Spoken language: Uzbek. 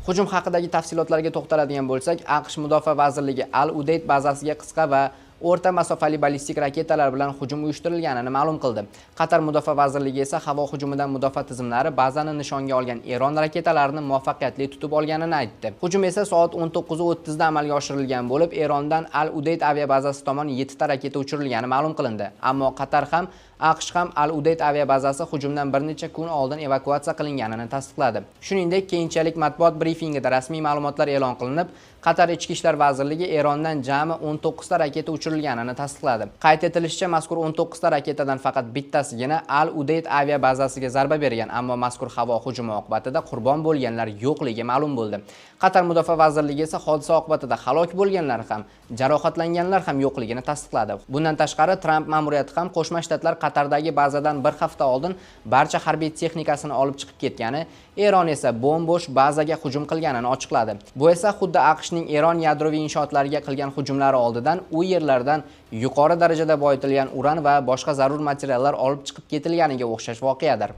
Hujum haqidagi tafsilotlarga to'xtaladigan bo'lsak, AQSh Mudofaa vazirligi Al-Udeyd bazasiga qisqa va o'rta masofali ballistik raketalar bilan hujum uyushtirilganini ma'lum qildi. Qatar Mudofaa vazirligi esa havo hujumidan mudofaa tizimlari bazani nishonga olgan Eron raketalarini muvaffaqiyatli tutib olganini aytdi. Hujum esa soat 19:30 da amalga oshirilgan bo'lib, Erondan Al-Udeyd aviabazasi tomon 7 ta raketa uchirilgani ma'lum qilindi. Ammo Qatar ham AQSh ham Al-Udeyd aviabazasi hujumdan bir necha kun oldin evakuatsiya qilinganini tasdiqladi. Shuningdek, keyinchalik matbuot brifingida rasmiy ma'lumotlar e'lon qilinib, Qatar Ichki ishlar vazirligi Erondan jami 19 ta raketa uchirilganini tasdiqladi. Qayd etilishicha, mazkur 19 ta raketadan faqat bittasigina Al-Udeyd aviabazasiga zarba bergan, ammo mazkur havo hujumi oqibatida qurbon bo'lganlar yo'qligi ma'lum bo'ldi. Qatar Mudofaa vazirligi esa hodisa oqibatida halok bo'lganlar ham, jarohatlanganlar ham yo'qligini tasdiqladi. Bundan tashqari, Tramp ma'muriyati ham Qo'shma Shtatlar Qatardagi bazadan bir hafta oldin barcha harbiy texnikasini olib chiqib ketgani, Eron esa bo'm-bo'sh bazaga hujum qilganini ochiqladi. Bu esa xuddi AQShning Eron yadroviy inshootlariga qilgan hujumlari oldidan u yerlardan yuqori darajada boyitilgan uran va boshqa zarur materiallar olib chiqib ketilganiga o'xshash voqeadir.